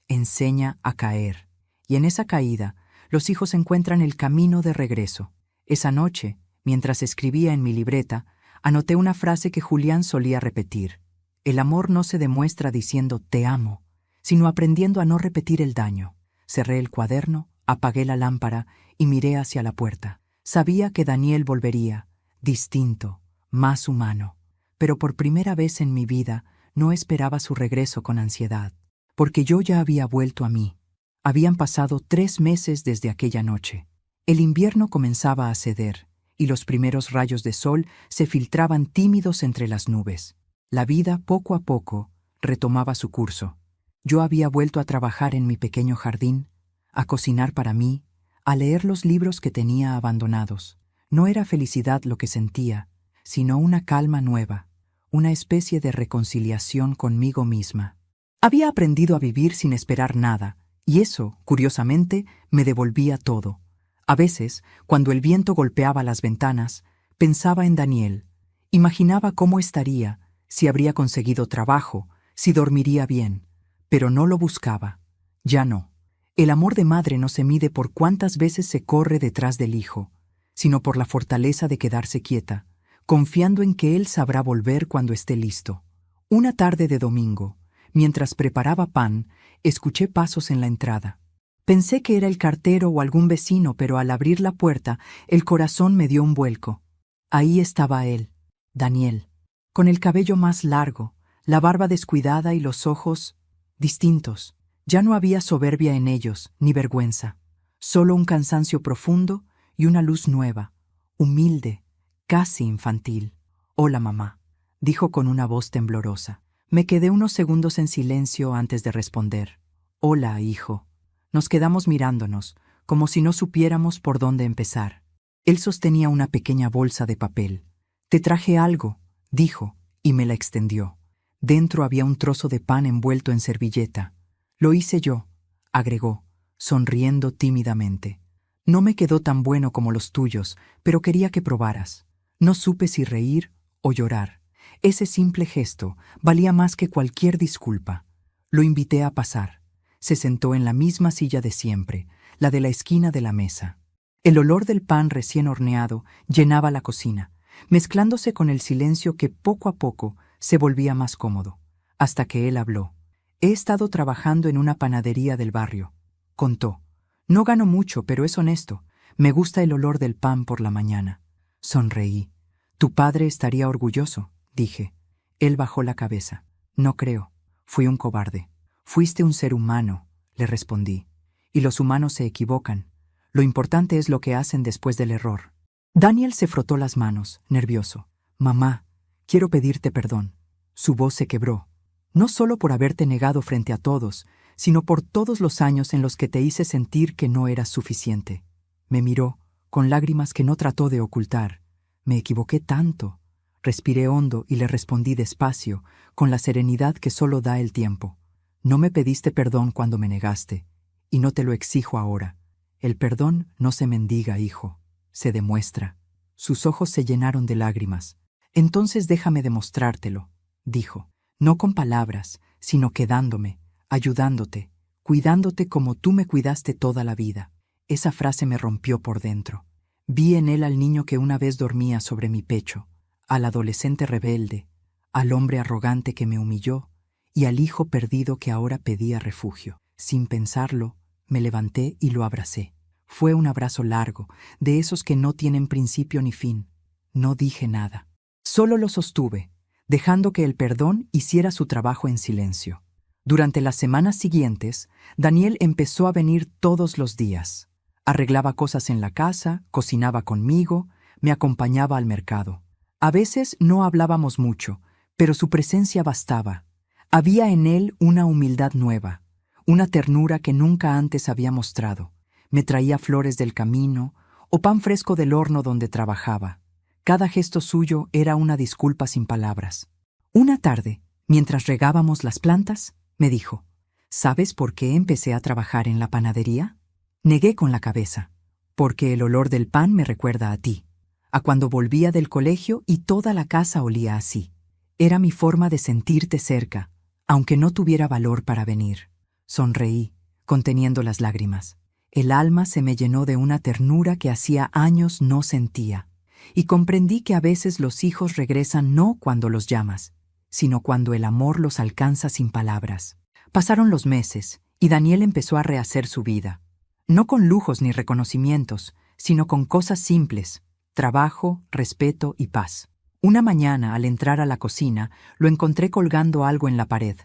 enseña a caer, y en esa caída los hijos encuentran el camino de regreso. Esa noche, mientras escribía en mi libreta, anoté una frase que Julián solía repetir. El amor no se demuestra diciendo «te amo», sino aprendiendo a no repetir el daño. Cerré el cuaderno, apagué la lámpara y miré hacia la puerta. Sabía que Daniel volvería, distinto, más humano. Pero por primera vez en mi vida no esperaba su regreso con ansiedad, porque yo ya había vuelto a mí. Habían pasado 3 meses desde aquella noche. El invierno comenzaba a ceder, y los primeros rayos de sol se filtraban tímidos entre las nubes. La vida, poco a poco, retomaba su curso. Yo había vuelto a trabajar en mi pequeño jardín, a cocinar para mí, a leer los libros que tenía abandonados. No era felicidad lo que sentía, sino una calma nueva, una especie de reconciliación conmigo misma. Había aprendido a vivir sin esperar nada, y eso, curiosamente, me devolvía todo. A veces, cuando el viento golpeaba las ventanas, pensaba en Daniel. Imaginaba cómo estaría, si habría conseguido trabajo, si dormiría bien. Pero no lo buscaba. Ya no. El amor de madre no se mide por cuántas veces se corre detrás del hijo, sino por la fortaleza de quedarse quieta, confiando en que él sabrá volver cuando esté listo. Una tarde de domingo, mientras preparaba pan, escuché pasos en la entrada. Pensé que era el cartero o algún vecino, pero al abrir la puerta, el corazón me dio un vuelco. Ahí estaba él, Daniel, con el cabello más largo, la barba descuidada y los ojos distintos. Ya no había soberbia en ellos, ni vergüenza, solo un cansancio profundo y una luz nueva, humilde, casi infantil. «Hola, mamá», dijo con una voz temblorosa. Me quedé unos segundos en silencio antes de responder. «Hola, hijo». Nos quedamos mirándonos, como si no supiéramos por dónde empezar. Él sostenía una pequeña bolsa de papel. «Te traje algo», dijo, y me la extendió. Dentro había un trozo de pan envuelto en servilleta. «Lo hice yo», agregó, sonriendo tímidamente. «No me quedó tan bueno como los tuyos, pero quería que probaras». No supe si reír o llorar. Ese simple gesto valía más que cualquier disculpa. Lo invité a pasar. Se sentó en la misma silla de siempre, la de la esquina de la mesa. El olor del pan recién horneado llenaba la cocina, mezclándose con el silencio que poco a poco se volvía más cómodo, hasta que él habló. «He estado trabajando en una panadería del barrio», contó. «No gano mucho, pero es honesto. Me gusta el olor del pan por la mañana». Sonreí. «Tu padre estaría orgulloso», dije. Él bajó la cabeza. «No creo. Fui un cobarde». «Fuiste un ser humano», le respondí. «Y los humanos se equivocan. Lo importante es lo que hacen después del error». Daniel se frotó las manos, nervioso. «Mamá, quiero pedirte perdón». Su voz se quebró. «No solo por haberte negado frente a todos, sino por todos los años en los que te hice sentir que no eras suficiente». Me miró, con lágrimas que no trató de ocultar. «Me equivoqué tanto». Respiré hondo y le respondí despacio, con la serenidad que solo da el tiempo. «No me pediste perdón cuando me negaste, y no te lo exijo ahora. El perdón no se mendiga, hijo, se demuestra». Sus ojos se llenaron de lágrimas. «Entonces déjame demostrártelo», dijo. «No con palabras, sino quedándome, ayudándote, cuidándote como tú me cuidaste toda la vida». Esa frase me rompió por dentro. Vi en él al niño que una vez dormía sobre mi pecho, al adolescente rebelde, al hombre arrogante que me humilló y al hijo perdido que ahora pedía refugio. Sin pensarlo, me levanté y lo abracé. Fue un abrazo largo, de esos que no tienen principio ni fin. No dije nada. Solo lo sostuve, dejando que el perdón hiciera su trabajo en silencio. Durante las semanas siguientes, Daniel empezó a venir todos los días. Arreglaba cosas en la casa, cocinaba conmigo, me acompañaba al mercado. A veces no hablábamos mucho, pero su presencia bastaba. Había en él una humildad nueva, una ternura que nunca antes había mostrado. Me traía flores del camino o pan fresco del horno donde trabajaba. Cada gesto suyo era una disculpa sin palabras. Una tarde, mientras regábamos las plantas, me dijo: «¿Sabes por qué empecé a trabajar en la panadería?». Negué con la cabeza. «Porque el olor del pan me recuerda a ti, a cuando volvía del colegio y toda la casa olía así. Era mi forma de sentirte cerca, aunque no tuviera valor para venir». Sonreí, conteniendo las lágrimas. El alma se me llenó de una ternura que hacía años no sentía, y comprendí que a veces los hijos regresan no cuando los llamas, sino cuando el amor los alcanza sin palabras. Pasaron los meses, y Daniel empezó a rehacer su vida. No con lujos ni reconocimientos, sino con cosas simples: trabajo, respeto y paz. Una mañana, al entrar a la cocina, lo encontré colgando algo en la pared.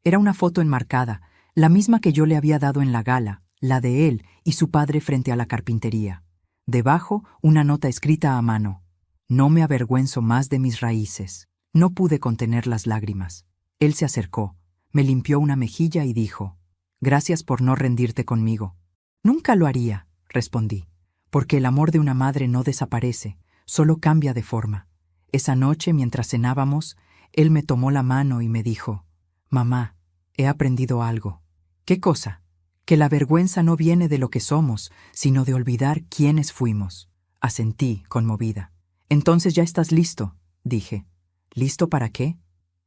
Era una foto enmarcada, la misma que yo le había dado en la gala, la de él y su padre frente a la carpintería. Debajo, una nota escrita a mano. No me avergüenzo más de mis raíces. No pude contener las lágrimas. Él se acercó, me limpió una mejilla y dijo: «Gracias por no rendirte conmigo». «Nunca lo haría», respondí, «porque el amor de una madre no desaparece, solo cambia de forma». Esa noche, mientras cenábamos, él me tomó la mano y me dijo: «Mamá, he aprendido algo». «¿Qué cosa?» «Que la vergüenza no viene de lo que somos, sino de olvidar quiénes fuimos». Asentí, conmovida. «Entonces ya estás listo», dije. «¿Listo para qué?»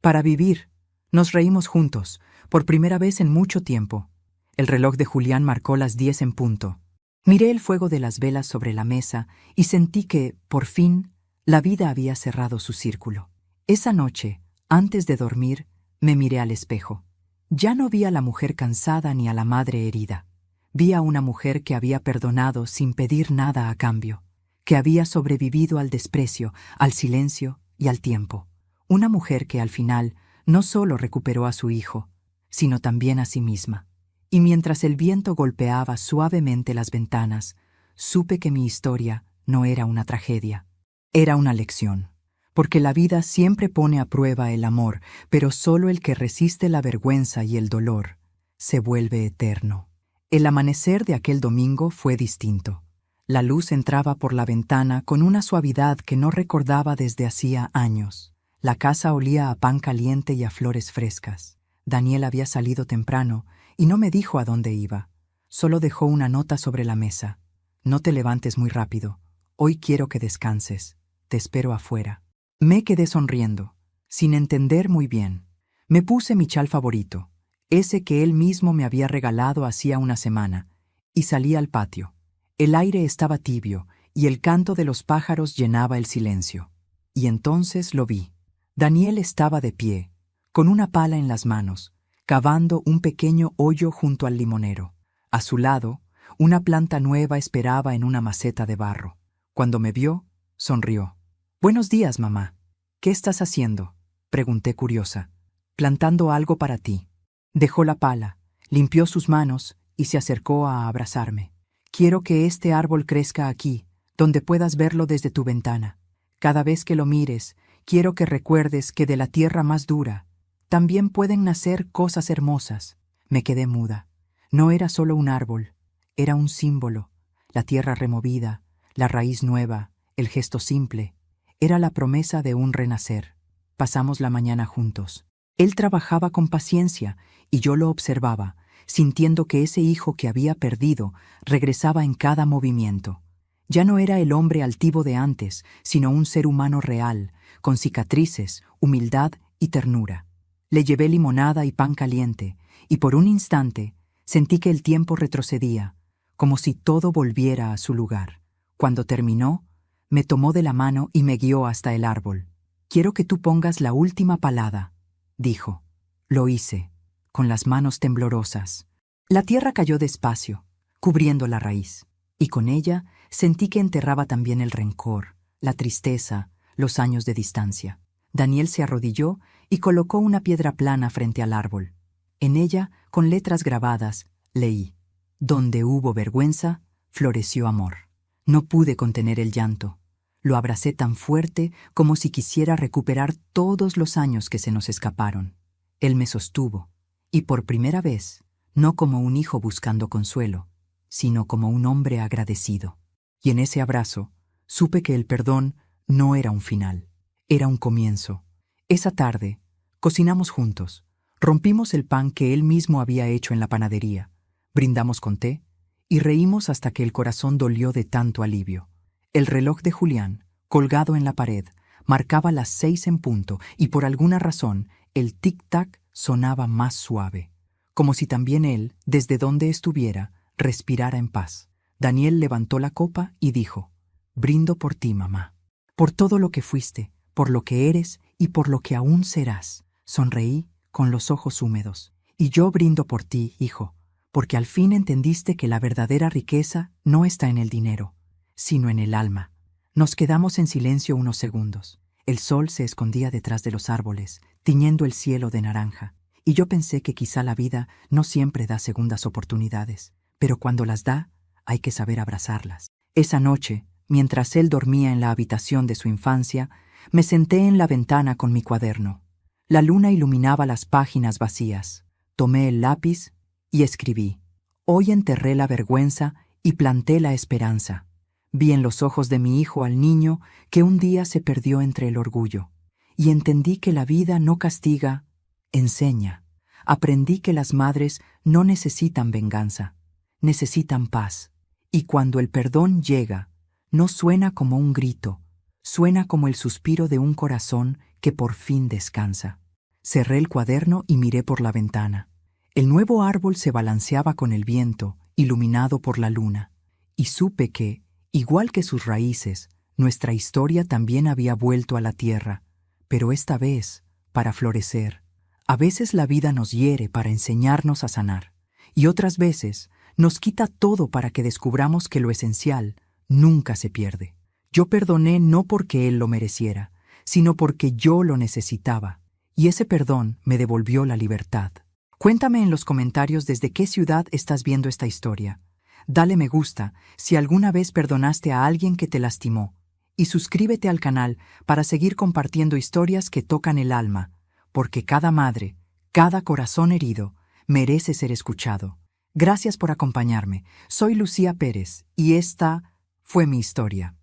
«Para vivir». Nos reímos juntos, por primera vez en mucho tiempo. El reloj de Julián marcó las 10 en punto. Miré el fuego de las velas sobre la mesa y sentí que, por fin, la vida había cerrado su círculo. Esa noche, antes de dormir, me miré al espejo. Ya no vi a la mujer cansada ni a la madre herida. Vi a una mujer que había perdonado sin pedir nada a cambio, que había sobrevivido al desprecio, al silencio y al tiempo. Una mujer que al final no solo recuperó a su hijo, sino también a sí misma. Y mientras el viento golpeaba suavemente las ventanas, supe que mi historia no era una tragedia. Era una lección, porque la vida siempre pone a prueba el amor, pero solo el que resiste la vergüenza y el dolor se vuelve eterno. El amanecer de aquel domingo fue distinto. La luz entraba por la ventana con una suavidad que no recordaba desde hacía años. La casa olía a pan caliente y a flores frescas. Daniel había salido temprano y no me dijo a dónde iba. Solo dejó una nota sobre la mesa. «No te levantes muy rápido. Hoy quiero que descanses. Te espero afuera». Me quedé sonriendo, sin entender muy bien. Me puse mi chal favorito, ese que él mismo me había regalado hacía una semana, y salí al patio. El aire estaba tibio y el canto de los pájaros llenaba el silencio. Y entonces lo vi. Daniel estaba de pie, con una pala en las manos, cavando un pequeño hoyo junto al limonero. A su lado, una planta nueva esperaba en una maceta de barro. Cuando me vio, sonrió. «Buenos días, mamá». «¿Qué estás haciendo?», pregunté curiosa. «Plantando algo para ti». Dejó la pala, limpió sus manos y se acercó a abrazarme. «Quiero que este árbol crezca aquí, donde puedas verlo desde tu ventana. Cada vez que lo mires, quiero que recuerdes que de la tierra más dura también pueden nacer cosas hermosas». Me quedé muda. No era solo un árbol, era un símbolo. La tierra removida, la raíz nueva, el gesto simple. Era la promesa de un renacer. Pasamos la mañana juntos. Él trabajaba con paciencia y yo lo observaba, sintiendo que ese hijo que había perdido regresaba en cada movimiento. Ya no era el hombre altivo de antes, sino un ser humano real, con cicatrices, humildad y ternura. Le llevé limonada y pan caliente, y por un instante sentí que el tiempo retrocedía, como si todo volviera a su lugar. Cuando terminó, me tomó de la mano y me guió hasta el árbol. «Quiero que tú pongas la última palada», dijo. Lo hice, con las manos temblorosas. La tierra cayó despacio, cubriendo la raíz, y con ella sentí que enterraba también el rencor, la tristeza, los años de distancia. Daniel se arrodilló y colocó una piedra plana frente al árbol. En ella, con letras grabadas, leí: «Donde hubo vergüenza, floreció amor». No pude contener el llanto. Lo abracé tan fuerte como si quisiera recuperar todos los años que se nos escaparon. Él me sostuvo, y por primera vez, no como un hijo buscando consuelo, sino como un hombre agradecido. Y en ese abrazo, supe que el perdón no era un final, era un comienzo. Esa tarde, cocinamos juntos, rompimos el pan que él mismo había hecho en la panadería, brindamos con té, y reímos hasta que el corazón dolió de tanto alivio. El reloj de Julián, colgado en la pared, marcaba las 6 en punto y por alguna razón el tic-tac sonaba más suave, como si también él, desde donde estuviera, respirara en paz. Daniel levantó la copa y dijo: «Brindo por ti, mamá, por todo lo que fuiste, por lo que eres y por lo que aún serás». Sonreí con los ojos húmedos. «Y yo brindo por ti, hijo, porque al fin entendiste que la verdadera riqueza no está en el dinero, sino en el alma». Nos quedamos en silencio unos segundos. El sol se escondía detrás de los árboles, tiñendo el cielo de naranja, y yo pensé que quizá la vida no siempre da segundas oportunidades, pero cuando las da, hay que saber abrazarlas. Esa noche, mientras él dormía en la habitación de su infancia, me senté en la ventana con mi cuaderno. La luna iluminaba las páginas vacías. Tomé el lápiz y escribí. Hoy enterré la vergüenza y planté la esperanza. Vi en los ojos de mi hijo al niño que un día se perdió entre el orgullo. Y entendí que la vida no castiga, enseña. Aprendí que las madres no necesitan venganza, necesitan paz. Y cuando el perdón llega, no suena como un grito, suena como el suspiro de un corazón que por fin descansa. Cerré el cuaderno y miré por la ventana. El nuevo árbol se balanceaba con el viento, iluminado por la luna, y supe que, igual que sus raíces, nuestra historia también había vuelto a la tierra, pero esta vez para florecer. A veces la vida nos hiere para enseñarnos a sanar, y otras veces nos quita todo para que descubramos que lo esencial nunca se pierde. Yo perdoné no porque él lo mereciera, sino porque yo lo necesitaba, y ese perdón me devolvió la libertad. Cuéntame en los comentarios desde qué ciudad estás viendo esta historia. Dale me gusta si alguna vez perdonaste a alguien que te lastimó, y suscríbete al canal para seguir compartiendo historias que tocan el alma, porque cada madre, cada corazón herido, merece ser escuchado. Gracias por acompañarme. Soy Lucía Pérez y esta fue mi historia.